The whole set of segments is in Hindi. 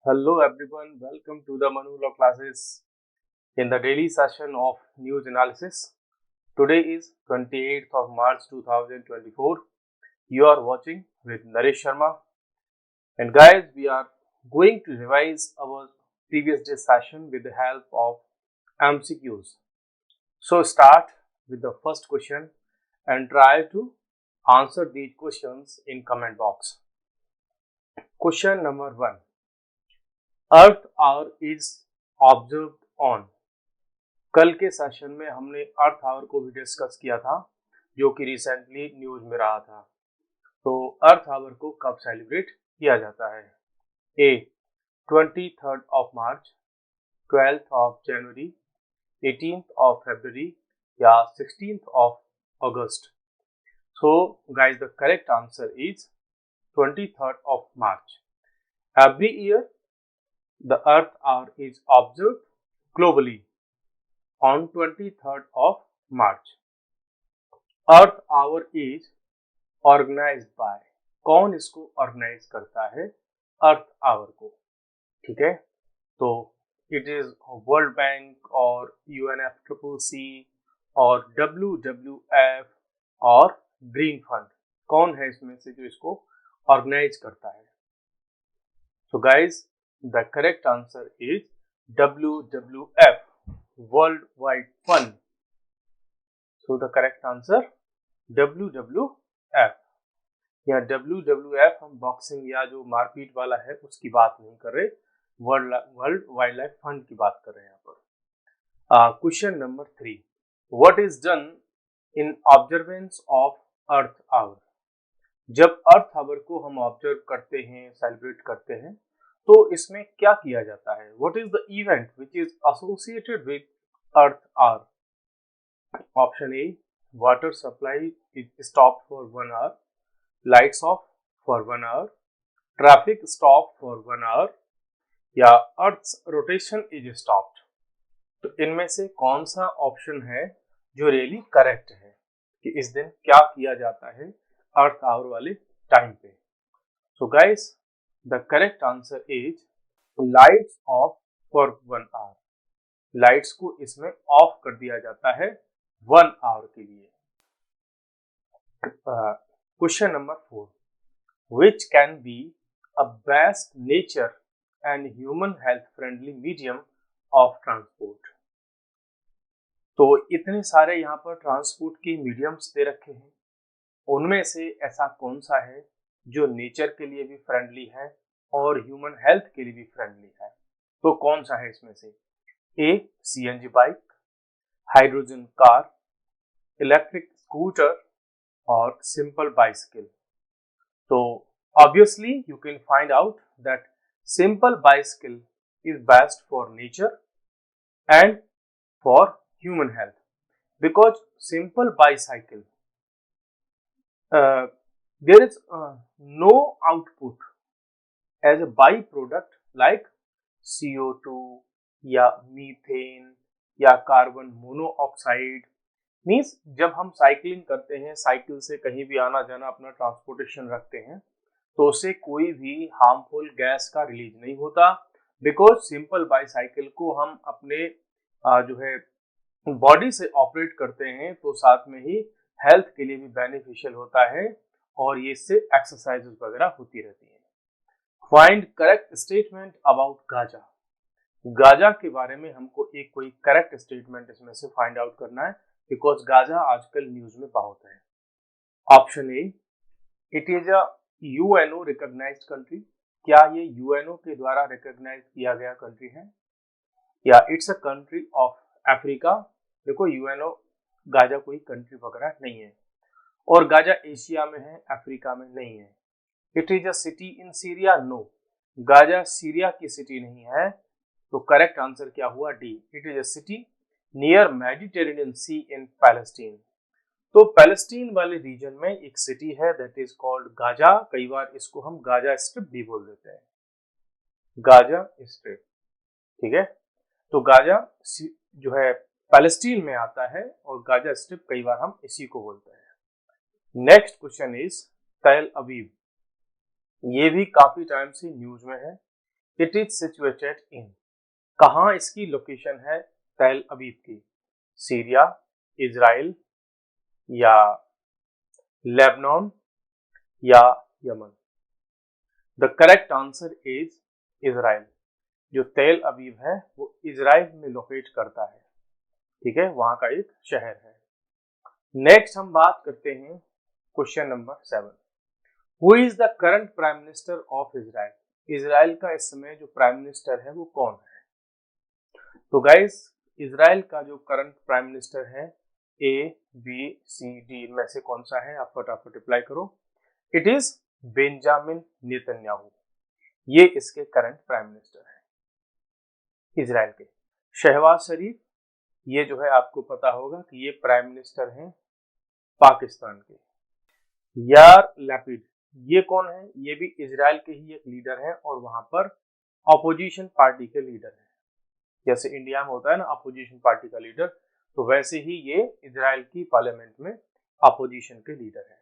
Hello everyone, welcome to the Manu Law classes in the daily session of news analysis. Today is 28th of March 2024. You are watching with Naresh Sharma, and guys, we are going to revise our previous day session with the help of MCQs. So start with the first question and try to answer these questions in comment box. Question number 1. Earth hour is observed on. कल के सेशन में हमने अर्थ आवर को भी डिस्कस किया था, जो कि रिसेंटली न्यूज में रहा था। तो अर्थ आवर को कब सेलिब्रेट किया जाता है? ए 23rd of March, 12th of January, 18th of February या 16th of August. So guys, the correct answer is 23rd of March. Every year the earth our is observed globally on 23rd of March. Earth Hour is organized by, कौन इसको ऑर्गेनाइज करता है अर्थ आवर को? ठीक है, तो इट इज वर्ल्ड बैंक और UNFCCC और WWF और ग्रीन फंड। कौन है इसमें से जो इसको ऑर्गेनाइज करता है? So guys, the correct answer is WWF, World Wide Fund. So the correct answer WWF. या WWF हम बॉक्सिंग या जो मारपीट वाला है उसकी बात नहीं कर रहे, वर्ल्ड वाइल्ड लाइफ फंड की बात कर रहे हैं यहाँ पर। Question number 3. What is done in observance of Earth Hour? जब अर्थ आवर को हम ऑब्जर्व करते हैं, सेलिब्रेट करते हैं, तो इसमें क्या किया जाता है? What is the event which is associated with Earth Hour? Option A, water supply is stopped for 1 hour, lights off for 1 hour, traffic stop for 1 hour या Earth's rotation is stopped। तो इनमें से कौन सा ऑप्शन है जो रियली करेक्ट है कि इस दिन क्या किया जाता है अर्थ आवर वाले टाइम पे? So guys, the correct answer is lights off for 1 hour। Lights को इसमें ऑफ कर दिया जाता है 1 hour के लिए। Question number 4. Which can be a best nature and human health friendly medium of transport? तो इतने सारे यहाँ पर ट्रांसपोर्ट के मीडियम्स दे रखे हैं, उनमें से ऐसा कौन सा है जो नेचर के लिए भी फ्रेंडली है और ह्यूमन हेल्थ के लिए भी फ्रेंडली है? तो कौन सा है इसमें से? ए CNG bike, hydrogen car, electric scooter और सिंपल बाइसिकल। तो obviously you can find out that simple bicycle is best for nature and for human health, because simple bicycle there is no output as a byproduct like CO2 या मीथेन या कार्बन मोनोऑक्साइड। मीन्स जब हम साइकिलिंग करते हैं, साइकिल से कहीं भी आना जाना अपना ट्रांसपोर्टेशन रखते हैं, तो उससे कोई भी हार्मफुल गैस का रिलीज नहीं होता, बिकॉज सिंपल बाईसाइकिल को हम अपने जो है बॉडी से ऑपरेट करते हैं, तो साथ में ही हेल्थ के लिए भी बेनिफिशियल होता है और ये इससे एक्सरसाइजेस वगैरह होती रहती हैं। फाइंड करेक्ट स्टेटमेंट अबाउट गांजा। गांजा के बारे में हमको एक कोई करेक्ट स्टेटमेंट इसमें से फाइंड आउट करना है, बिकॉज गांजा आजकल न्यूज में बहुत है। Option A, it is a UNO recognised country. क्या ये UNO के द्वारा रिकॉग्नाइज किया गया कंट्री है? या it's a country of Africa. देखो, UNO गांजा कोई कंट्री वगैरह नहीं है, और गांजा एशिया में है, अफ्रीका में नहीं है। It is a city in Syria. No, Gaza Syria की सिटी नहीं है। तो करेक्ट आंसर क्या हुआ? D, it is a city near Mediterranean Sea in Palestine. तो पैलेस्टीन वाले रीजन में एक सिटी है दैट इज कॉल्ड गाजा। कई बार इसको हम गाजा स्ट्रिप भी बोल देते हैं, गाजा स्ट्रिप। ठीक है, तो गाजा जो है पैलेस्टीन में आता है और गाजा स्ट्रिप कई बार हम इसी को बोलते हैं। नेक्स्ट क्वेश्चन इज तेल अवीव। ये भी काफी टाइम से न्यूज में है, इट इज सिचुएटेड इन, कहाँ इसकी लोकेशन है तेल अवीव की, सीरिया, इजराइल या लेबनान या Yemen. The correct answer is Israel. जो तेल अवीव है वो इजराइल में लोकेट करता है, ठीक है, वहां का एक शहर है। नेक्स्ट हम बात करते हैं question number 7। Who is the current prime minister of Israel. Israel का इस समय जो प्राइम मिनिस्टर है वो कौन है? तो गाइस, इजराइल का जो करंट प्राइम मिनिस्टर है, ABCD इनमें से कौन सा है? आप फटाफट रिप्लाई करो। It is Benjamin Netanyahu. ये इसके करंट प्राइम मिनिस्टर है इजराइल के। शहबाज शरीफ, ये जो है आपको पता होगा कि ये प्राइम मिनिस्टर हैं पाकिस्तान के। यार लैपिड, ये कौन है? ये भी इजराइल के ही एक लीडर है और वहां पर ऑपोजिशन पार्टी के लीडर है। जैसे इंडिया में होता है ना अपोजिशन पार्टी का लीडर, तो वैसे ही ये इजराइल की पार्लियामेंट में अपोजिशन के लीडर है।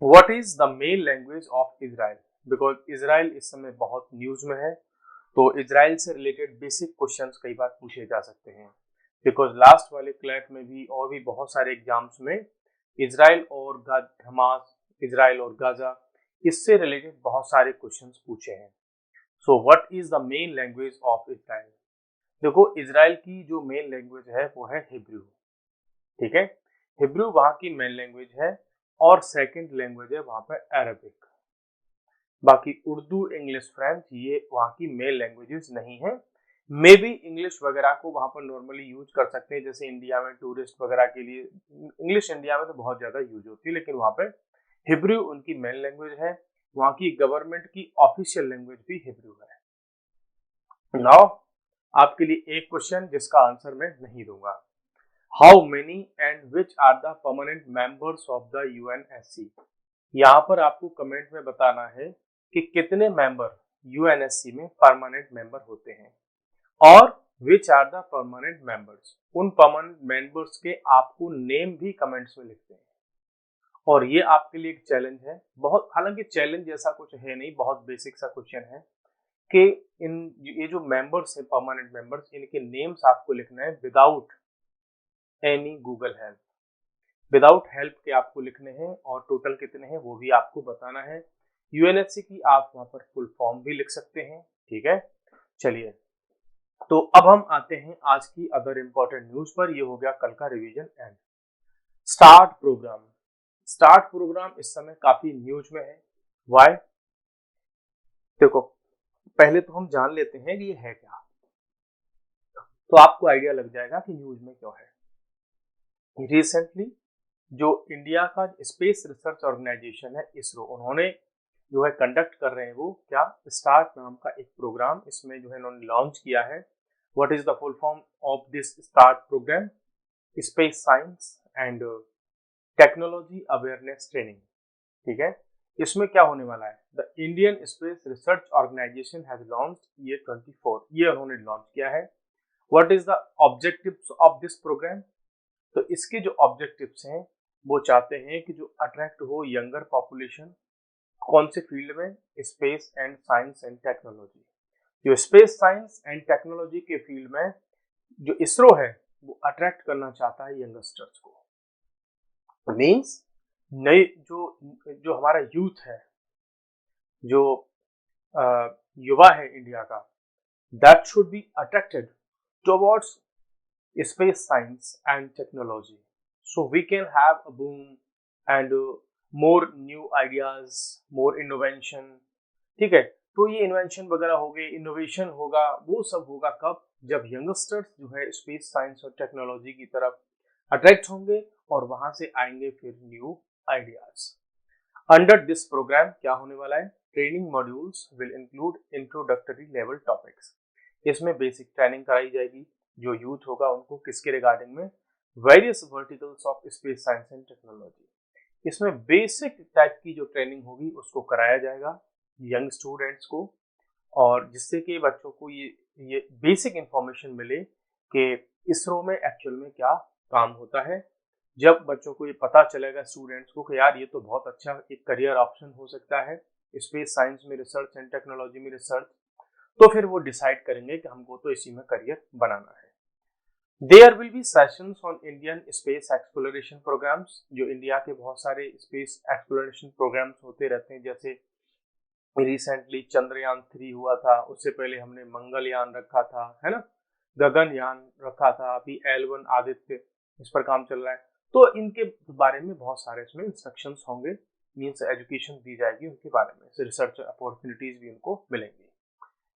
What is the main language of Israel? Because Israel इस समय बहुत न्यूज में है, तो इजराइल से रिलेटेड बेसिक क्वेश्चंस कई बार पूछे जा सकते हैं। बिकॉज लास्ट वाले क्लैट में भी और भी बहुत सारे एग्जाम्स में इजराइल और हमास, इजराइल और गाजा, इससे रिलेटेड बहुत सारे क्वेश्चंस पूछे हैं। So what is the main language of Israel? देखो, इजराइल की जो मेन लैंग्वेज है वो है हिब्रू, ठीक है। हिब्रू वहां की मेन लैंग्वेज है और सेकंड लैंग्वेज है वहां पर अरबिक। बाकी उर्दू, इंग्लिश, फ्रेंच ये वहां की मेन लैंग्वेजेस नहीं है। मे बी इंग्लिश वगैरह को वहां पर नॉर्मली यूज कर सकते हैं, जैसे इंडिया में टूरिस्ट वगैरह के लिए इंग्लिश इंडिया में तो बहुत ज्यादा यूज होती है, लेकिन वहां पे हिब्रू उनकी मेन लैंग्वेज है। वहां की गवर्नमेंट की ऑफिशियल लैंग्वेज भी हिब्रू है। नाउ आपके लिए एक क्वेश्चन जिसका आंसर मैं नहीं दूंगा। How many and which are the permanent members of the UNSC? यहाँ पर आपको कमेंट में बताना है कि कितने मेंबर यूएनएससी में परमानेंट मेंबर होते हैं और which are the permanent members. उन परमानेंट मेंबर्स के आपको नेम भी कमेंट्स में लिखते हैं। और ये आपके लिए एक चैलेंज है, बहुत, हालांकि चैलेंज जैसा कुछ है नहीं, बहुत बेसिक सा क्वेश्चन है कि ये जो मेंबर्स है परमानेंट मेंबर्स, इनके नेम्स आपको लिखना है without any Google help. Without help के आपको लिखने हैं और टोटल कितने हैं वो भी आपको बताना है। यूएनएससी की आप वहां पर फुल फॉर्म भी लिख सकते हैं, ठीक है। चलिए, तो अब हम आते हैं आज की अदर इंपॉर्टेंट न्यूज पर। ये हो गया कल का revision and start programme. Start programme इस समय काफी न्यूज में है। व्हाई? देखो, पहले तो हम जान लेते हैं कि ये है क्या, तो आपको आइडिया लग जाएगा कि न्यूज में क्यों है। रिसेंटली जो इंडिया का स्पेस रिसर्च ऑर्गेनाइजेशन है इसरो, उन्होंने जो है कंडक्ट कर रहे हैं वो क्या, स्टार्ट नाम का एक प्रोग्राम इसमें जो है उन्होंने लॉन्च किया है। What is the full form of this START programme? Space science and technology awareness training, ठीक है। इसमें क्या होने वाला है? The Indian Space Research Organisation has launched year 24, ये उन्होंने लॉन्च किया है। What is the objectives of this programme? तो इसके जो ऑब्जेक्टिव्स हैं वो चाहते हैं कि जो अट्रैक्ट हो यंगर पॉपुलेशन, कौन से फील्ड में? Space and science and technology. जो स्पेस साइंस एंड टेक्नोलॉजी के फील्ड में जो इसरो है वो अट्रैक्ट करना चाहता है यंगस्टर्स को। मीन्स नई जो हमारा यूथ है, जो युवा है इंडिया का, that should be attracted towards space science and technology, so we can have a boom and more new ideas, more innovation, ठीक है। तो ये इन्वेंशन वगैरह हो गए, इनोवेशन होगा, वो सब होगा कब? जब यंगस्टर्स जो है स्पेस साइंस और टेक्नोलॉजी की तरफ अट्रैक्ट होंगे और वहां से आएंगे फिर new ideas. Under this programme क्या होने वाला है? Training modules will include introductory level topics. इसमें बेसिक ट्रेनिंग कराई जाएगी, जो यूथ होगा उनको किसके रिगार्डिंग में? Various verticals of space science and technology. इसमें बेसिक टाइप की जो ट्रेनिंग होगी उसको कराया जाएगा यंग स्टूडेंट्स को, और जिससे कि बच्चों को ये बेसिक इंफॉर्मेशन मिले कि इसरो में एक्चुअल में क्या काम होता है। जब बच्चों को ये पता चलेगा स्टूडेंट्स को कि यार ये तो बहुत अच्छा एक करियर ऑप्शन हो सकता है, स्पेस साइंस में रिसर्च एंड टेक्नोलॉजी में रिसर्च, तो फिर वो डिसाइड करेंगे कि हमको तो इसी में करियर बनाना है। There will be sessions on Indian space exploration programmes, जो इंडिया के बहुत सारे स्पेस एक्सप्लोरेशन प्रोग्राम्स होते रहते हैं, जैसे रिसेंटली चंद्रयान 3 हुआ था, उससे पहले हमने मंगलयान रखा था, है ना, गगनयान रखा था, अभी L1 आदित्य इस पर काम चल रहा है। तो इनके बारे में बहुत सारे इसमें इंस्ट्रक्शंस होंगे, मीन्स एजुकेशन दी जाएगी उनके बारे में, रिसर्च अपॉर्चुनिटीज भी उनको मिलेंगी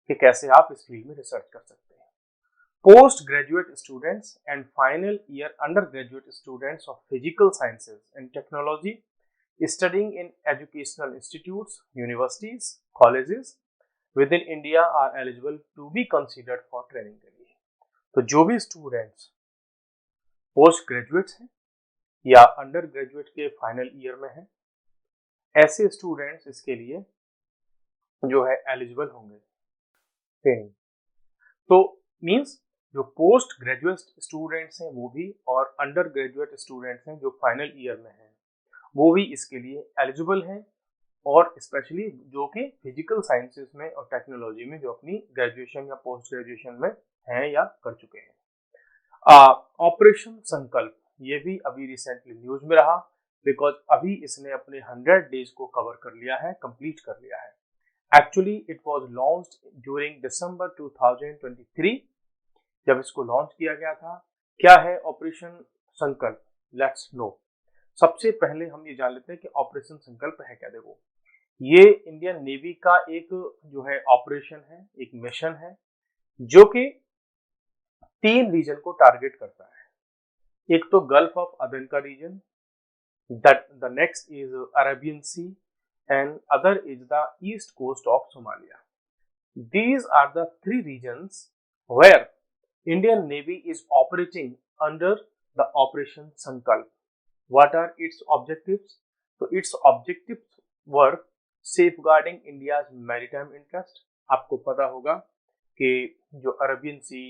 कि कैसे आप इस फील्ड में रिसर्च कर सकते हैं। Post graduate students and final year under graduate students of physical sciences and technology studying in educational institutes, universities, colleges within India are eligible to be considered for training के लिए। तो जो भी स्टूडेंट्स पोस्ट ग्रेजुएट्स हैं या अंडर ग्रेजुएट के फाइनल ईयर में हैं, ऐसे स्टूडेंट्स इसके लिए जो है एलिजिबल होंगे ट्रेनिंग। तो मींस जो पोस्ट ग्रेजुएट स्टूडेंट्स हैं वो भी, और अंडर ग्रेजुएट स्टूडेंट्स हैं जो फाइनल ईयर में हैं, वो भी इसके लिए एलिजिबल हैं, और स्पेशली जो कि फिजिकल साइंसेस में और टेक्नोलॉजी में जो अपनी ग्रेजुएशन या पोस्ट ग्रेजुएशन में हैं या कर चुके हैं। ऑपरेशन संकल्प, ये भी अभी रिसेंटली न्यूज में रहा, बिकॉज अभी इसने अपने 100 डेज को कवर कर लिया है, कंप्लीट कर लिया है। Actually it was launched during December 2023, जब इसको लॉन्च किया गया था। क्या है ऑपरेशन संकल्प, लेट्स नो। सबसे पहले हम ये जान लेते हैं कि ऑपरेशन संकल्प है क्या। देखो, ये इंडियन नेवी का एक जो है ऑपरेशन है, एक मिशन है, जो कि 3 रीजन को टारगेट करता है। एक तो गल्फ ऑफ अदन का region, the next is Arabian Sea, and other is the east coast of Somalia. These are the 3 regions where Indian Navy is operating under the Operation Sankalp. What are its objectives? So its objectives were safeguarding India's maritime interest. आपको पता होगा कि जो अरबियन सी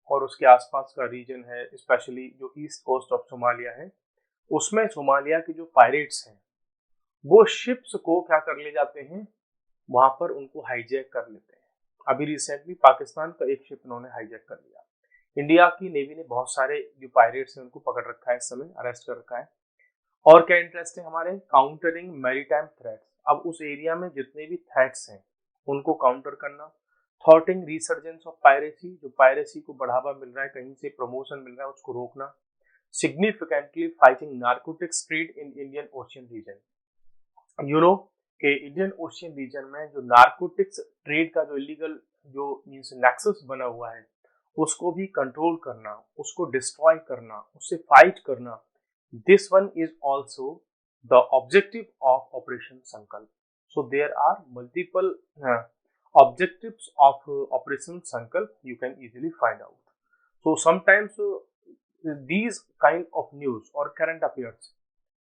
और उसके आसपास का रीजन है, स्पेशली जो ईस्ट कोस्ट ऑफ सोमालिया है, उसमें सोमालिया के जो पायरेट्स हैं वो शिप्स को क्या कर ले जाते हैं, वहां पर उनको हाईजैक कर लेते हैं। अभी रिसेंटली पाकिस्तान का एक शिप उन्होंने हाईजैक कर लिया। इंडिया की नेवी ने बहुत सारे जो पायरेट्स हैं उनको पकड़ रखा है, इस समय अरेस्ट कर रखा है। और क्या इंटरेस्ट है हमारे, काउंटरिंग मैरीटाइम थ्रेट्स। अब उस एरिया में जितने भी थ्रेट्स हैं उनको काउंटर करना, थॉटिंग रिसर्जेंस ऑफ पायरेसी, जो पायरेसी को बढ़ावा मिल रहा है, कहीं से प्रमोशन मिल रहा है, उसको रोकना, significantly fighting narcotics trade in Indian Ocean region. You know कि इंडियन ओशियन रीजन में जो नार्कोटिक्स ट्रेड का जो इलीगल जो मींस नेक्सस बना हुआ है, उसको भी कंट्रोल करना, उसको डिस्ट्रॉय करना, उससे फाइट करना, this one is also the objective of Operation Sankalp. So there are multiple objectives of Operation Sankalp, you can easily find out. So sometimes these kind of news or current affairs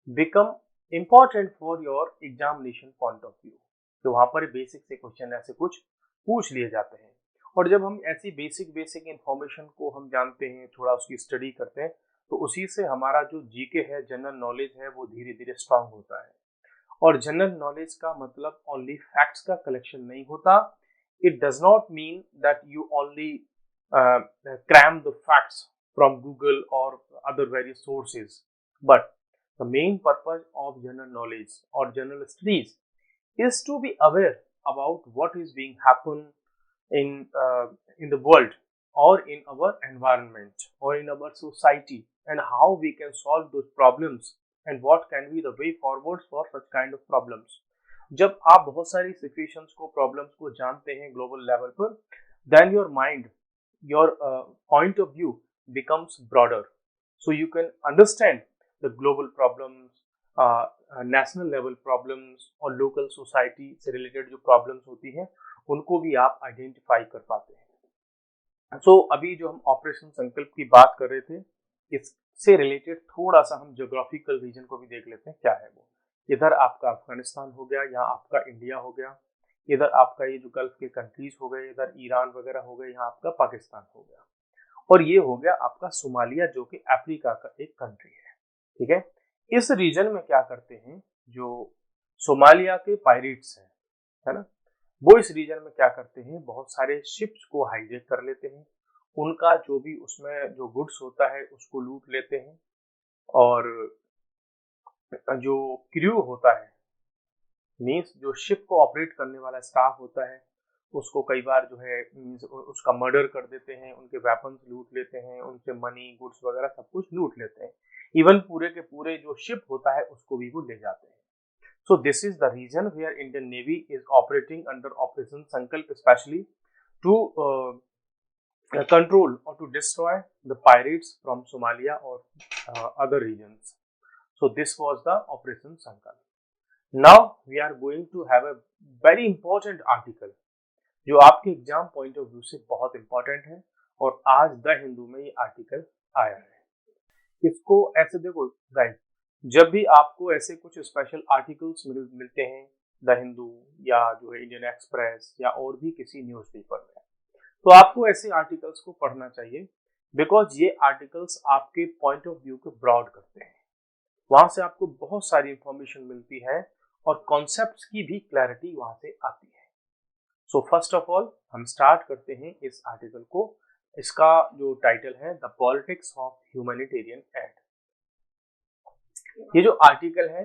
become important for your examination point of view. तो वहां पर बेसिक से क्वेश्चन ऐसे कुछ पूछ लिए जाते हैं, और जब हम ऐसी बेसिक इंफॉर्मेशन को हम जानते हैं, थोड़ा उसकी स्टडी करते हैं, तो उसी से हमारा जो जीके है, जनरल नॉलेज है, वो धीरे धीरे स्ट्रांग होता है। और जनरल नॉलेज का मतलब ओनली फैक्ट्स का कलेक्शन नहीं होता। It does not mean that you only cram the facts from Google और other various sources, but the main purpose of general knowledge और general studies is to be aware about what is being happen in the world or in our environment or in our society, and how we can solve those problems and what can be the way forward for such kind of problems. जब आप बहुत सारी situations को, problems को जानते हैं global level पर, then your mind, your point of view becomes broader, so you can understand the global problems, national level problems और लोकल सोसाइटी से रिलेटेड जो प्रॉब्लम्स होती हैं उनको भी आप आइडेंटिफाई कर पाते हैं। सो अभी जो हम ऑपरेशन संकल्प की बात कर रहे थे, इससे रिलेटेड थोड़ा सा हम ज्योग्राफिकल रीजन को भी देख लेते हैं क्या है वो। इधर आपका अफगानिस्तान हो गया, यहाँ आपका इंडिया हो गया, इधर आपका ये जो गल्फ के कंट्रीज हो गए, इधर ईरान वगैरह हो गए, यहाँ आपका पाकिस्तान हो गया, और ये हो गया आपका सोमालिया जो कि अफ्रीका का एक कंट्री है। ठीक है, इस रीजन में क्या करते हैं, जो सोमालिया के पायरेट्स हैं, है ना, वो इस रीजन में क्या करते हैं, बहुत सारे शिप्स को हाईजैक कर लेते हैं, उनका जो भी उसमें जो गुड्स होता है उसको लूट लेते हैं, और जो क्रू होता है, मीन्स जो शिप को ऑपरेट करने वाला स्टाफ होता है, उसको कई बार जो है मीन्स उसका मर्डर कर देते हैं, उनके वेपन्स लूट लेते हैं, उनसे मनी गुड्स वगैरह सब कुछ लूट लेते हैं, इवन पूरे के पूरे जो शिप होता है उसको भी वो ले जाते हैं। So this is the reason where Indian Navy is operating under Operation Sankalp, especially to control or to destroy the pirates from Somalia or other regions. So this was the Operation Sankalp. Now we are going to have a very important article जो आपके एग्जाम पॉइंट ऑफ व्यू से बहुत इंपॉर्टेंट है, और आज द हिंदू में ये आर्टिकल आया है। इसको ऐसे देखो गाइस, जब भी आपको ऐसे कुछ स्पेशल आर्टिकल्स मिलते हैं द हिंदू या जो है इंडियन एक्सप्रेस या और भी किसी न्यूज़पेपर में, तो आपको ऐसे आर्टिकल्स को पढ़ना चाहिए, बिकॉज ये आर्टिकल्स आपके पॉइंट ऑफ व्यू को ब्रॉड करते हैं, वहां से आपको बहुत सारी इंफॉर्मेशन मिलती है और कॉन्सेप्ट्स की भी क्लैरिटी वहां से आती है। सो फर्स्ट ऑफ ऑल हम स्टार्ट करते हैं इस आर्टिकल को। इसका जो टाइटल है the politics of humanitarian add. ये जो आर्टिकल है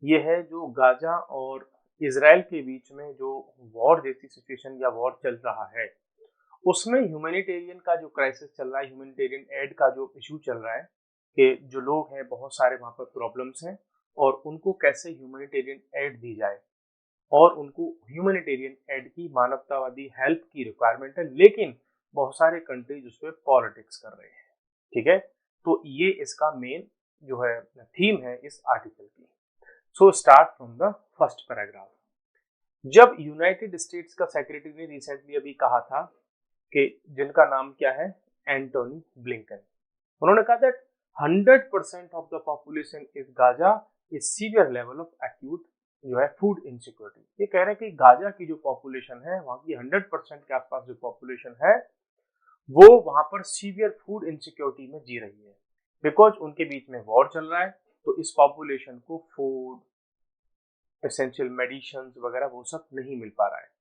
ये है जो गाजा और इजराइल के बीच में जो वॉर जैसी सिचुएशन या वॉर चल रहा है, उसमें ह्यूमैनिटेरियन का जो क्राइसिस चल रहा है, ह्यूमैनिटेरियन एड का जो इशू चल रहा है कि जो लोग हैं बहुत सारे वहां पर प्रॉब्लम्स हैं, और उनको कैसे ह्यूमैनिटेरियन एड दी जाए, और उनको ह्यूमैनिटेरियन एड की मानवतावादी हेल्प की रिक्वायरमेंट है, लेकिन बहुत सारे कंट्रीज उस पर पॉलिटिक्स कर रहे हैं। ठीक है, तो ये इसका मेन जो है थीम है इस आर्टिकल की। So start from the first paragraph. जब यूनाइटेड स्टेट्स का सेक्रेटरी ने रिसेंटली अभी कहा था कि जिनका नाम क्या है, एंटोनी ब्लिंकन, उन्होंने कहा that 100% of the population is Gaza is severe level of acute जो है फूड इनसिक्योरिटी। ये कह रहे हैं कि गाजा की जो पॉपुलेशन है, वहां की 100% के आसपास जो पॉपुलेशन है, वो वहां पर सीवियर फूड इनसिक्योरिटी में जी रही है, बिकॉज उनके बीच में वॉर चल रहा है, तो इस पॉपुलेशन को फूड, एसेंशियल मेडिसिन वगैरह वो सब नहीं मिल पा रहा है।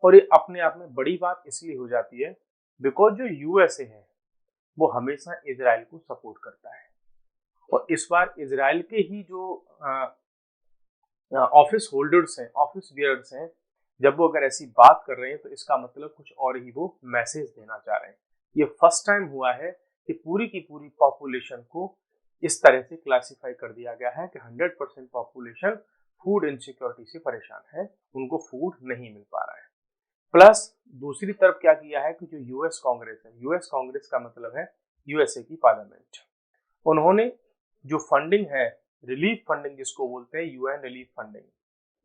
और ये अपने आप में बड़ी बात इसलिए हो जाती है बिकॉज जो यूएसए है वो हमेशा इजराइल को सपोर्ट करता है, और इस बार इजराइल के ही जो ऑफिस होल्डर्स हैं, ऑफिस बियर्स हैं, जब वो अगर ऐसी बात कर रहे हैं तो इसका मतलब कुछ और ही वो मैसेज देना चाह रहे हैं। ये फर्स्ट टाइम हुआ है कि पूरी की पूरी पॉपुलेशन को इस तरह से क्लासिफाई कर दिया गया है कि 100% पॉपुलेशन फूड इनसिक्योरिटी से परेशान है, उनको फूड नहीं मिल पा रहा है। प्लस दूसरी तरफ क्या किया है कि जो यूएस कांग्रेस है, यूएस कांग्रेस का मतलब है यूएसए की पार्लियामेंट, उन्होंने जो फंडिंग है, रिलीफ फंडिंग जिसको बोलते हैं, यूएन रिलीफ फंडिंग,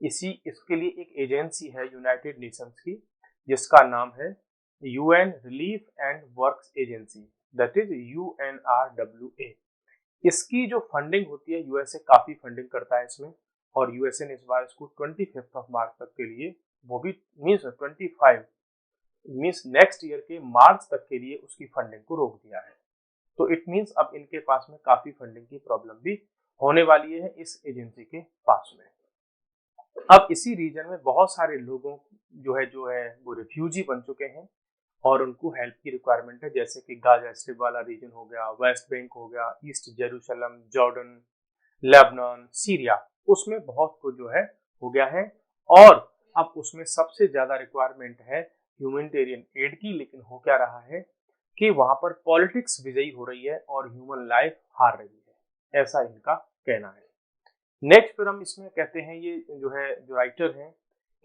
इसके लिए एक एजेंसी है यूनाइटेड नेशंस की जिसका नाम है UN relief and works agency, that is UNRWA। इसकी जो फंडिंग होती है, यूएसए काफी फंडिंग करता है इसमें, और यूएसए ने इस बार इसको 25 मार्च तक के लिए, वो भी मीन्स 25 मीन्स नेक्स्ट ईयर के मार्च तक के लिए उसकी फंडिंग को रोक दिया है। तो इट मीन्स अब इनके पास में काफी फंडिंग की प्रॉब्लम भी होने वाली है इस एजेंसी के पास में। अब इसी रीजन में बहुत सारे लोगों जो है वो रिफ्यूजी बन चुके हैं और उनको हेल्प की रिक्वायरमेंट है, जैसे कि गाजा स्ट्रिप वाला रीजन हो गया, वेस्ट बैंक हो गया, east Jerusalem, Jordan, Lebanon, Syria, उसमें बहुत कुछ जो है हो गया है, और अब उसमें सबसे ज्यादा रिक्वायरमेंट है ह्यूमैनिटेरियन एड की। लेकिन हो क्या रहा है कि वहां पर पॉलिटिक्स विजयी हो रही है और ह्यूमन लाइफ हार रही है, ऐसा इनका कहना है। नेक्स्ट फिर हम इसमें कहते हैं, ये जो है जो राइटर हैं,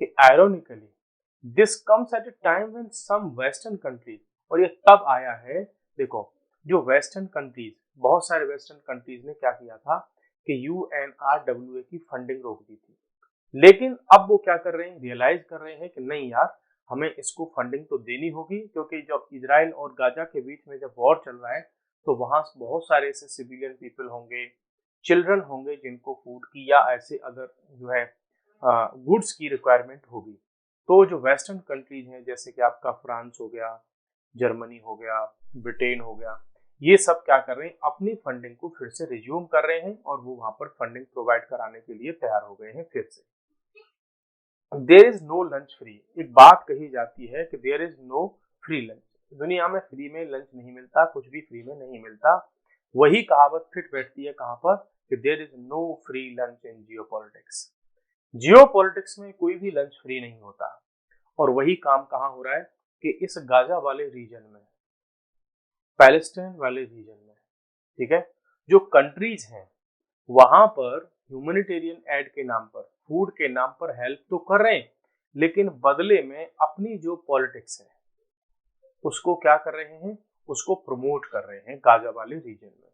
कि ironically this comes at a time when some western countries, और ये तब आया है, देखो जो वेस्टर्न कंट्रीज, बहुत सारे वेस्टर्न कंट्रीज ने क्या किया था कि UNRWA की फंडिंग रोक दी थी, लेकिन अब वो क्या कर रहे हैं, रियलाइज कर रहे हैं कि नहीं यार, हमें इसको फंडिंग तो देनी होगी, क्योंकि जब इजराइल और गाजा के बीच में जब वॉर चल रहा है तो वहां बहुत सारे ऐसे सिविलियन पीपल होंगे, चिल्ड्रन होंगे जिनको फूड की या ऐसे अदर जो है गुड्स की रिक्वायरमेंट होगी। तो जो वेस्टर्न कंट्रीज हैं, जैसे कि आपका फ्रांस हो गया, जर्मनी हो गया, ब्रिटेन हो गया, ये सब क्या कर रहे हैं, अपनी फंडिंग को फिर से रिज्यूम कर रहे हैं और वो वहां पर फंडिंग प्रोवाइड कराने के लिए तैयार हो गए हैं फिर से। There is no lunch free, एक बात कही जाती है कि there is no free lunch, दुनिया में फ्री में लंच नहीं मिलता, कुछ भी फ्री में नहीं मिलता। वही कहावत फिट बैठती है कहां पर, कि there is no free lunch in geopolitics. Geopolitics में कोई भी लंच फ्री नहीं होता। और वही काम कहां हो रहा है कि इस गाजा वाले रीजन में, पैलेस्टाइन वाले रीजन में, ठीक है, जो कंट्रीज हैं वहां पर ह्यूमैनिटेरियन एड के नाम पर, फूड के नाम पर हेल्प तो कर रहे हैं, लेकिन बदले में अपनी जो पॉलिटिक्स है उसको क्या कर रहे हैं, उसको प्रमोट कर रहे हैं गाजा वाले रीजन में।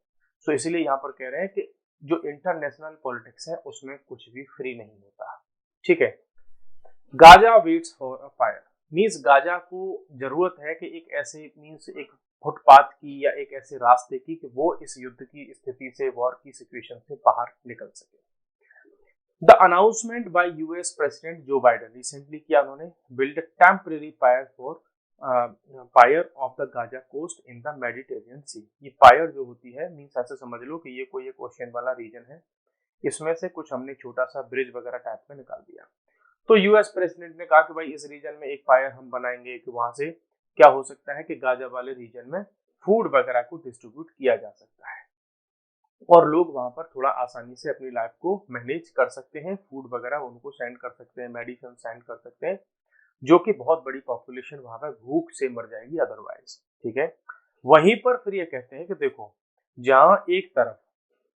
तो इसलिए यहाँ पर कह रहे हैं कि जो इंटरनेशनल पॉलिटिक्स है उसमें कुछ भी फ्री नहीं होता। ठीक है, Gaza waits for a fire, means Gaza को जरूरत है कि एक ऐसे मीन्स एक फुटपाथ की या एक ऐसे रास्ते की कि वो इस युद्ध की स्थिति से, वॉर की सिचुएशन से बाहर निकल सके। The announcement by US president Joe Biden recently किया, उन्होंने build temporary pier for pier of the Gaza coast in the Mediterranean sea. ये पायर जो होती है मीन्स ऐसे समझ लो कि ये कोई एक ओशियन वाला रीजन है, इसमें से कुछ हमने छोटा सा ब्रिज वगैरह टाइप में निकाल दिया। तो यूएस प्रेसिडेंट ने कहा कि भाई इस रीजन में एक फायर हम बनाएंगे कि वहां से क्या हो सकता है कि गाजा वाले रीजन में फूड वगैरह को डिस्ट्रीब्यूट किया जा सकता है और लोग वहां पर थोड़ा आसानी से अपनी लाइफ को मैनेज कर सकते हैं, फूड वगैरह उनको सेंड कर सकते हैं, मेडिसिन सेंड कर सकते हैं, जो कि बहुत बड़ी पॉपुलेशन वहां पर भूख से मर जाएगी अदरवाइज। ठीक है, वहीं पर फिर ये कहते हैं कि देखो, जहां एक तरफ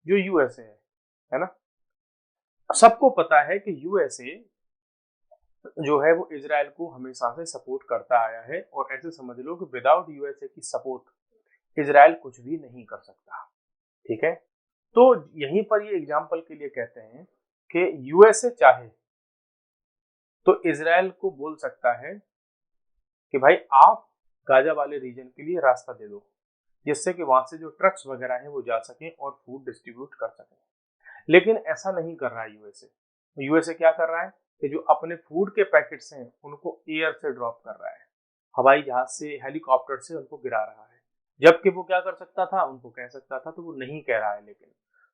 जो यूएसए है ना, सबको पता है कि यूएसए जो है वो इजराइल को हमेशा से सपोर्ट करता आया है, और ऐसे समझ लो कि विदाउट यूएसए की सपोर्ट इजराइल कुछ भी नहीं कर सकता। ठीक है, तो यहीं पर ये एग्जाम्पल के लिए कहते हैं कि यूएसए चाहे तो इजराइल को बोल सकता है कि भाई आप गाजा वाले रीजन के लिए रास्ता दे दो, जिससे कि वहां से जो ट्रक्स वगैरह हैं वो जा सकें और फूड डिस्ट्रीब्यूट कर सकें। लेकिन ऐसा नहीं कर रहा है यूएसए। यूएसए क्या कर रहा है कि जो अपने फूड के पैकेट्स हैं उनको एयर से ड्रॉप कर रहा है, हवाई जहाज से, हेलीकॉप्टर से उनको गिरा रहा है, जबकि वो क्या कर सकता था, उनको कह सकता था, तो वो नहीं कह रहा है। लेकिन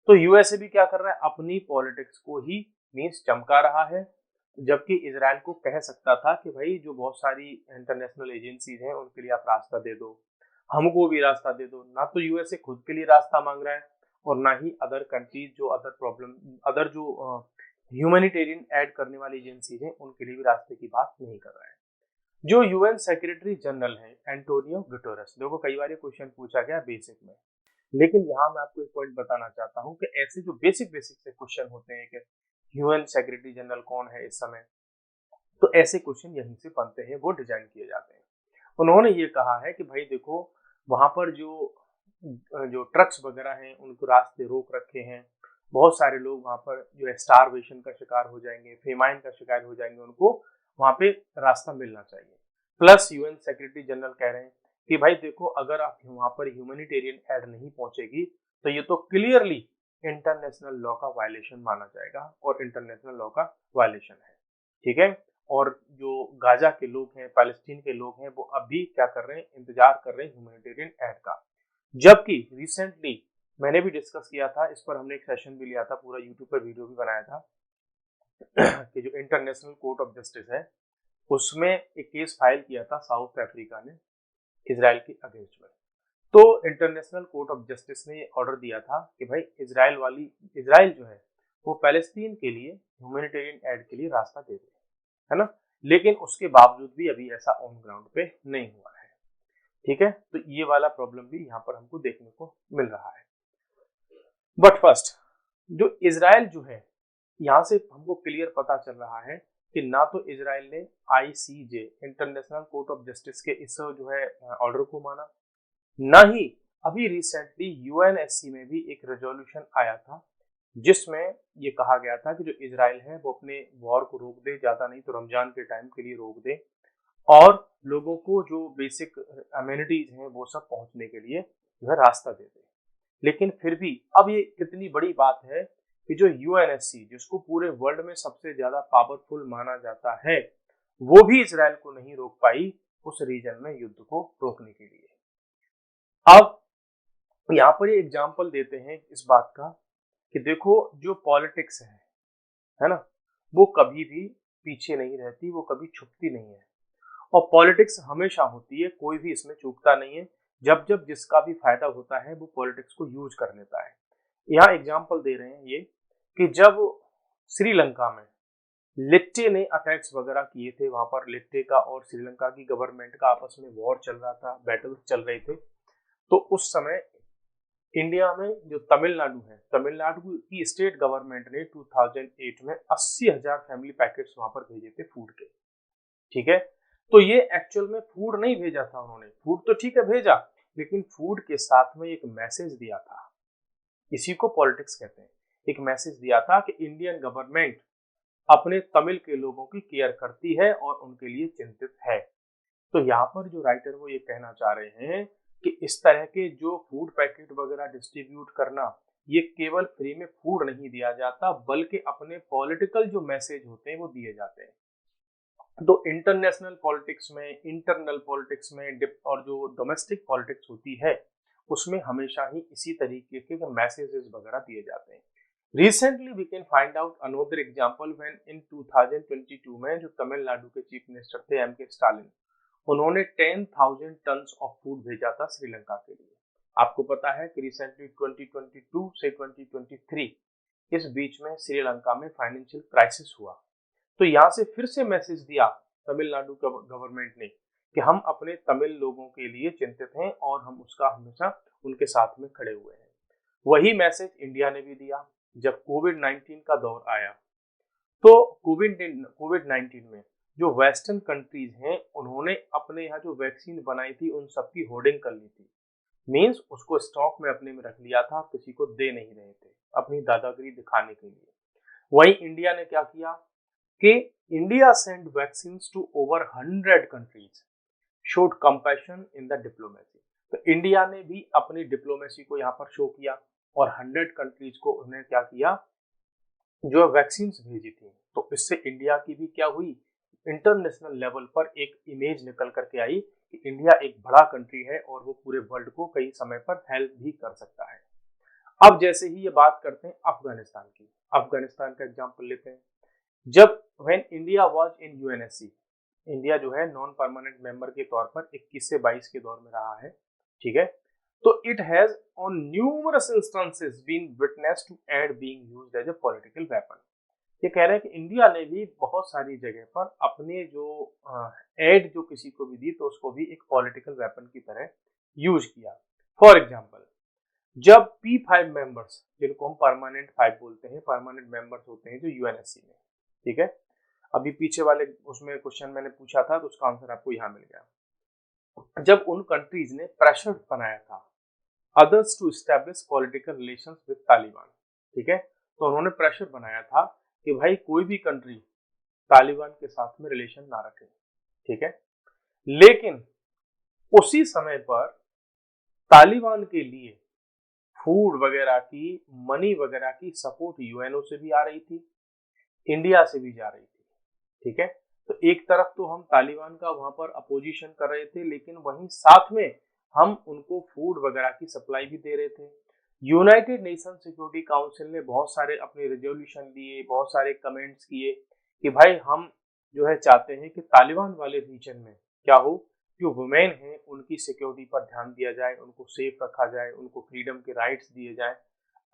तो यूएसए भी क्या कर रहा है, अपनी पॉलिटिक्स को ही मीन्स चमका रहा है, जबकि इजराइल को कह सकता था कि भाई जो बहुत सारी इंटरनेशनल एजेंसीज हैं उनके लिए आप रास्ता दे दो, हमको भी रास्ता दे दो। ना तो यूएसए खुद के लिए रास्ता मांग रहा है और ना ही अदर कंट्रीज जो अदर प्रॉब्लम, अदर जो ह्यूमैनिटेरियन ऐड करने वाली एजेंसीज हैं उनके लिए भी रास्ते की बात नहीं कर रहा है। जो यूएन सेक्रेटरी जनरल है एंटोनियो गुटेरेस, देखो कई बार ये क्वेश्चन पूछा गया बेसिक में, लेकिन यहाँ मैं आपको एक पॉइंट बताना चाहता हूँ कि ऐसे जो बेसिक बेसिक से क्वेश्चन होते हैं कि यूएन सेक्रेटरी जनरल कौन है इस समय, तो ऐसे क्वेश्चन यहीं से बनते हैं, वो डिजाइन किए जाते हैं। उन्होंने ये कहा है कि भाई देखो, वहां पर जो जो ट्रक्स वगैरह हैं उनको रास्ते रोक रखे हैं, बहुत सारे लोग वहां पर जो है स्टारवेशन का शिकार हो जाएंगे, फेमाइन का शिकार हो जाएंगे, उनको वहां पे रास्ता मिलना चाहिए। प्लस यूएन सेक्रेटरी जनरल कह रहे हैं कि भाई देखो, अगर आप वहां पर ह्यूमैनिटेरियन एड नहीं पहुंचेगी तो ये तो क्लियरली इंटरनेशनल लॉ का वायलेशन माना जाएगा, और इंटरनेशनल लॉ का वायलेशन है। ठीक है, और जो गाजा के लोग हैं, पैलेस्टीन के लोग हैं, वो अभी क्या कर रहे हैं, इंतजार कर रहे हैं ह्यूमैनिटेरियन एड का। जबकि रिसेंटली मैंने भी डिस्कस किया था, इस पर हमने एक सेशन भी लिया था, पूरा यूट्यूब पर वीडियो भी बनाया था कि जो इंटरनेशनल कोर्ट ऑफ जस्टिस है उसमें एक केस फाइल किया था साउथ अफ्रीका ने इजराइल के अगेंस्ट में। तो इंटरनेशनल कोर्ट ऑफ जस्टिस ने ऑर्डर दिया था कि भाई इजराइल जो है वो पैलेस्टीन के लिए ह्यूमैनिटेरियन एड के लिए रास्ता दे दे, है ना। लेकिन उसके बावजूद भी अभी ऐसा ऑन ग्राउंड पे नहीं हुआ है। ठीक है, तो ये वाला प्रॉब्लम भी यहाँ पर हमको देखने को मिल रहा है। बट फर्स्ट, जो इजराइल जो है, यहाँ से हमको क्लियर पता चल रहा है कि ना तो इजराइल ने ICJ international court of justice के इस जो है ऑर्डर को माना, ना ही अभी रिसेंटली यूएनएससी में भी एक रेजोल्यूशन आया था जिसमें ये कहा गया था कि जो इजराइल है वो अपने वॉर को रोक दे, ज्यादा नहीं तो रमजान के टाइम के लिए रोक दे, और लोगों को जो बेसिक अम्यूनिटीज हैं वो सब पहुंचने के लिए जो है रास्ता दे दे। लेकिन फिर भी अब ये कितनी बड़ी बात है कि जो यूएनएससी, जिसको पूरे वर्ल्ड में सबसे ज्यादा पावरफुल माना जाता है, वो भी इजराइल को नहीं रोक पाई उस रीजन में युद्ध को रोकने के लिए। अब यहाँ पर ये एग्जाम्पल देते हैं इस बात का कि देखो, जो पॉलिटिक्स है ना, वो कभी भी पीछे नहीं रहती, वो कभी छुपती नहीं है और पॉलिटिक्स हमेशा होती है, कोई भी इसमें चूकता नहीं है। जब जब जिसका भी फायदा होता है वो पॉलिटिक्स को यूज कर लेता है। यहाँ एग्जाम्पल दे रहे हैं ये कि जब श्रीलंका में लिट्टे ने अटैक्स वगैरह किए थे, वहां पर लिट्टे का और श्रीलंका की गवर्नमेंट का आपस में वॉर चल रहा था, बैटल चल रहे थे, तो उस समय इंडिया में जो तमिलनाडु है, तमिलनाडु की स्टेट गवर्नमेंट ने 2008 में 80,000 फैमिली पैकेट्स वहां पर भेजे थे फूड के। ठीक है, तो ये एक्चुअल में फूड नहीं भेजा था उन्होंने, फूड तो ठीक है भेजा, लेकिन फूड के साथ में एक मैसेज दिया था। इसी को पॉलिटिक्स कहते हैं। एक मैसेज दिया था कि इंडियन गवर्नमेंट अपने तमिल के लोगों की केयर करती है और उनके लिए चिंतित है। तो यहाँ पर जो राइटर वो ये कहना चाह रहे हैं कि इस तरह के जो फूड पैकेट वगैरह डिस्ट्रीब्यूट करना, ये केवल फ्री में फूड नहीं दिया जाता, बल्कि अपने पॉलिटिकल जो मैसेज होते हैं वो दिए जाते हैं। तो इंटरनेशनल पॉलिटिक्स में, इंटरनल पॉलिटिक्स में और जो डोमेस्टिक पॉलिटिक्स होती है उसमें हमेशा ही इसी तरीके के मैसेजेस वगैरह दिए जाते हैं। Recently we can find out another example when in 2022 में जो तमिलनाडु के चीफ मिनिस्टर थे एम.के. स्टालिन, उन्होंने 10,000 टन्स ऑफ फूड भेजा था श्रीलंका के लिए। आपको पता है कि रिसेंटली 2022 से 2023 इस बीच में श्रीलंका में फाइनेंशियल क्राइसिस हुआ, तो यहाँ से फिर से मैसेज दिया तमिलनाडु गवर्नमेंट ने कि हम अपने तमिल लोगों के लिए चिंतित हैं और हम उसका हमेशा उनके साथ में खड़े हुए हैं। वही मैसेज इंडिया ने भी दिया जब कोविड-19 का दौर आया। तो कोविड-19 में जो वेस्टर्न कंट्रीज हैं उन्होंने अपने यहाँ जो वैक्सीन बनाई थी उन सबकी होर्डिंग कर ली थी, मीन्स उसको स्टॉक में अपने में रख लिया था, किसी को दे नहीं रहे थे अपनी दादागिरी दिखाने के लिए। वही इंडिया ने क्या किया कि India send vaccines to over 100 countries, showed compassion in the diplomacy. तो इंडिया ने भी अपनी डिप्लोमेसी को यहाँ पर शो किया और 100 कंट्रीज को उन्होंने क्या किया, जो वैक्सीन भेजी थी। तो इससे इंडिया की भी क्या हुई, इंटरनेशनल लेवल पर एक इमेज निकल करके आई कि इंडिया एक बड़ा कंट्री है और वो पूरे वर्ल्ड को कई समय पर हेल्प भी कर सकता है। अब जैसे ही ये बात करते हैं अफगानिस्तान की, अफगानिस्तान का एग्जाम्पल लेते हैं। जब when India was in UNSC, India जो है नॉन परमानेंट मेंबर के तौर पर 21 से 22 के दौर में रहा है, ठीक है, तो it has on numerous instances been witness to aid being used as a political weapon. ये कह रहे हैं कि इंडिया ने भी बहुत सारी जगह पर अपने जो एड जो किसी को भी दी तो उसको भी एक पॉलिटिकल वेपन की तरह यूज किया। फॉर एग्जाम्पल, जब P5 मेंबर्स, जिनको हम परमानेंट 5 बोलते हैं, परमानेंट मेंबर्स होते हैं जो यूएनएससी में, ठीक है, अभी पीछे वाले उसमें क्वेश्चन मैंने पूछा था तो उसका आंसर आपको यहाँ मिल गया। जब उन कंट्रीज ने प्रेशर बनाया था others to establish political relations with Taliban, ठीक है, तो उन्होंने प्रेशर बनाया था कि भाई कोई भी कंट्री तालिबान के साथ में रिलेशन ना रखे, ठीक है, लेकिन उसी समय पर तालिबान के लिए फूड वगैरह की, मनी वगैरह की सपोर्ट यूएनओ से भी आ रही थी, इंडिया से भी जा रही थी, ठीक है। तो एक तरफ तो हम तालिबान का वहां पर अपोजिशन कर रहे थे, लेकिन वहीं साथ में हम उनको फूड वगैरह की सप्लाई भी दे रहे थे। यूनाइटेड नेशन सिक्योरिटी काउंसिल ने बहुत सारे अपने रेजोल्यूशन दिए, बहुत सारे कमेंट्स किए कि भाई हम जो है चाहते हैं कि तालिबान वाले रीजन में क्या हो, जो वुमेन हैं उनकी सिक्योरिटी पर ध्यान दिया जाए, उनको सेफ रखा जाए, उनको फ्रीडम के राइट्स दिए जाए।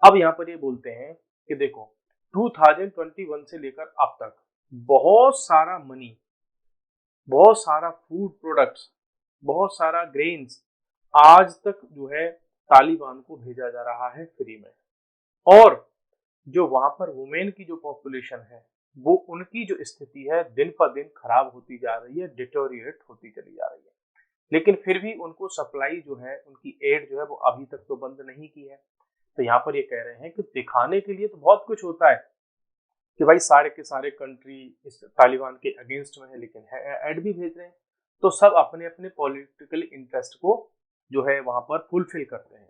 अब यहाँ पर ये बोलते हैं कि देखो 2021 से लेकर अब तक बहुत सारा मनी, बहुत सारा फूड प्रोडक्ट्स, बहुत सारा ग्रेन्स आज तक जो है तालिबान को भेजा जा रहा है फ्री में, और जो वहां पर वुमेन की जो पॉपुलेशन है वो उनकी जो स्थिति है दिन पर दिन खराब होती जा रही है, डिटोरिएट होती चली जा रही है, लेकिन फिर भी उनको सप्लाई जो है, उनकी एड जो है वो अभी तक तो बंद नहीं की है। तो यहाँ पर ये कह रहे हैं कि दिखाने के लिए तो बहुत कुछ होता है कि भाई सारे के सारे कंट्री इस तालिबान के अगेंस्ट में है, लेकिन एड भी भेज रहे हैं, तो सब अपने अपने पॉलिटिकल इंटरेस्ट को जो है वहां पर फुलफिल करते हैं।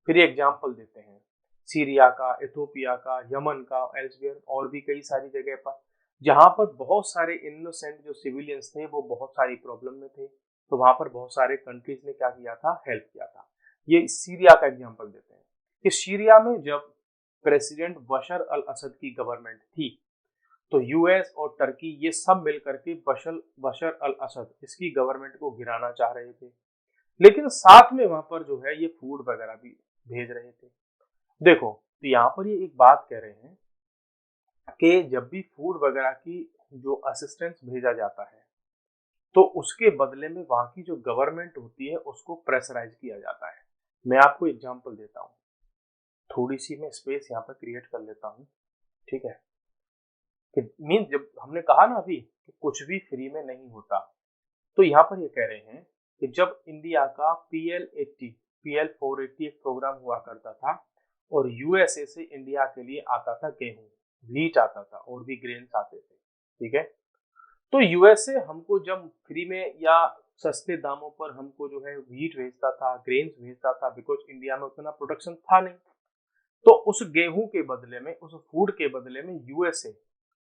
फिर एग्जाम्पल देते हैं सीरिया का, इथोपिया का, यमन का, एल्सवेयर और भी कई सारी जगह पर जहां पर बहुत सारे इनोसेंट जो सिविलियंस थे वो बहुत सारी प्रॉब्लम में थे, तो वहां पर बहुत सारे कंट्रीज ने क्या किया था, हेल्प किया था। ये सीरिया का एग्जाम्पल देते हैं कि सीरिया में जब प्रेसिडेंट बशर अल असद की गवर्नमेंट थी तो यूएस और टर्की ये सब मिलकर के बशर अल असद इसकी गवर्नमेंट को गिराना चाह रहे थे, लेकिन साथ में वहां पर जो है ये फूड वगैरह भी भेज रहे थे। देखो, तो यहाँ पर ये एक बात कह रहे हैं कि जब भी फूड वगैरह की जो असिस्टेंस भेजा जाता है तो उसके बदले में वहां की जो गवर्नमेंट होती है उसको प्रेशराइज किया जाता है। मैं आपको एग्जांपल देता हूँ, थोड़ी सी मैं स्पेस यहाँ पर क्रिएट कर लेता हूँ, ठीक है। मीन जब हमने कहा ना अभी कि कुछ भी फ्री में नहीं होता, तो यहाँ पर ये कह रहे हैं कि जब इंडिया का PL480 एक प्रोग्राम हुआ करता था और यूएसए से इंडिया के लिए आता था गेहूं, व्हीट आता था और भी ग्रेन्स आते थे, ठीक है। तो यूएसए हमको जब फ्री में या सस्ते दामों पर हमको जो है व्हीट भेजता था, ग्रेन्स भेजता था, बिकॉज इंडिया में उतना प्रोडक्शन था नहीं, तो उस गेहूं के बदले में, उस फूड के बदले में यूएसए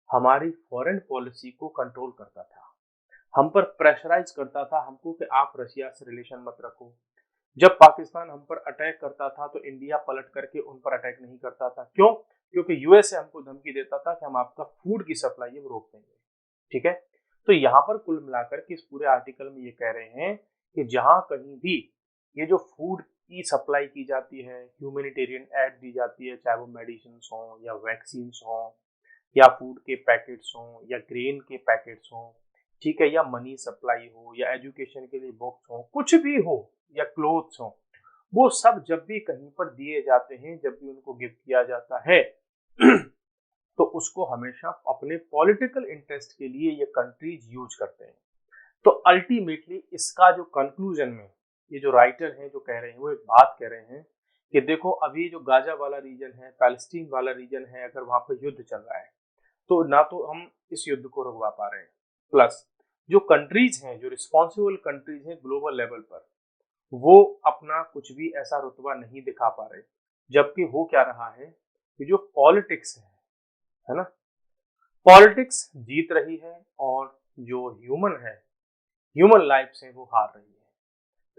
हमारी फॉरेन पॉलिसी को कंट्रोल करता था, हम पर प्रेशराइज करता था हमको कि आप रशिया से रिलेशन मत रखो। जब पाकिस्तान हम पर अटैक करता था तो इंडिया पलट करके उन पर अटैक नहीं करता था। क्यों? क्योंकि यूएसए हमको धमकी देता था कि हम आपका फूड की सप्लाई है वो रोक देंगे, ठीक है। तो यहाँ पर कुल मिलाकर के इस पूरे आर्टिकल में ये कह रहे हैं कि जहां कहीं भी ये जो फूड की सप्लाई की जाती है, ह्यूमैनिटेरियन एड दी जाती है, चाहे वो मेडिसिन हो या वैक्सीन हो या फूड के पैकेट्स हो या ग्रेन के पैकेट्स हो, ठीक है, या मनी सप्लाई हो या एजुकेशन के लिए बुक्स हो, कुछ भी हो या क्लोथ्स हो, वो सब जब भी कहीं पर दिए जाते हैं, जब भी उनको गिफ्ट किया जाता है तो उसको हमेशा अपने पॉलिटिकल इंटरेस्ट के लिए ये कंट्रीज यूज करते हैं। तो अल्टीमेटली इसका जो कंक्लूजन में ये जो राइटर हैं जो कह रहे हैं वो एक बात कह रहे हैं कि देखो अभी जो गाजा वाला रीजन है, पैलेस्टीन वाला रीजन है, अगर वहां पर युद्ध चल रहा है तो ना तो हम इस युद्ध को रुकवा पा रहे हैं, प्लस जो कंट्रीज हैं, जो रिस्पॉन्सिबल कंट्रीज हैं ग्लोबल लेवल पर, वो अपना कुछ भी ऐसा रुतबा नहीं दिखा पा रहे। जबकि हो क्या रहा है कि जो पॉलिटिक्स है ना, पॉलिटिक्स जीत रही है और जो ह्यूमन लाइफ है वो हार रही है।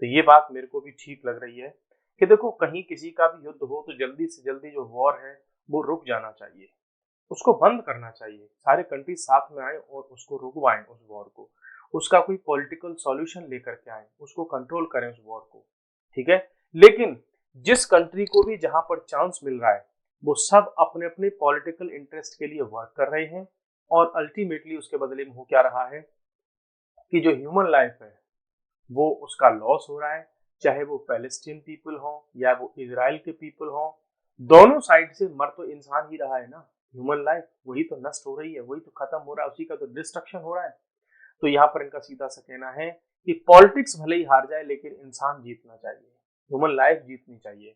तो ये बात मेरे को भी ठीक लग रही है कि देखो कहीं किसी का भी युद्ध हो तो जल्दी से जल्दी जो वॉर है वो रुक जाना चाहिए, उसको बंद करना चाहिए, सारे कंट्री साथ में आए और उसको रुकवाएं उस वॉर को, उसका कोई पॉलिटिकल सॉल्यूशन लेकर के आए, उसको कंट्रोल करें उस वॉर को, ठीक है। लेकिन जिस कंट्री को भी जहां पर चांस मिल रहा है वो सब अपने अपने पॉलिटिकल इंटरेस्ट के लिए वर्क कर रहे हैं और अल्टीमेटली उसके बदले में हो क्या रहा है कि जो ह्यूमन लाइफ है वो उसका लॉस हो रहा है, चाहे वो पैलेस्टीन पीपल हो या वो इजराइल के पीपल हो, दोनों साइड से मर तो इंसान ही रहा है ना। ह्यूमन लाइफ वही तो नष्ट हो रही है, वही तो खत्म हो रहा है, उसी का तो डिस्ट्रक्शन हो रहा है। तो यहाँ पर इनका सीधा सा कहना है कि पॉलिटिक्स भले ही हार जाए लेकिन इंसान जीतना चाहिए, ह्यूमन लाइफ जीतनी चाहिए।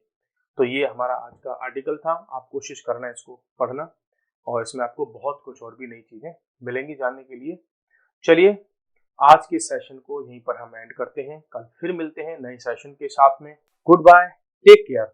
तो ये हमारा आज का आर्टिकल था, आप कोशिश करना इसको पढ़ना और इसमें आपको बहुत कुछ और भी नई चीजें मिलेंगी जानने के लिए। चलिए आज के सेशन को यहीं पर हम एंड करते हैं, कल फिर मिलते हैं नए सेशन के साथ में। Goodbye, take care.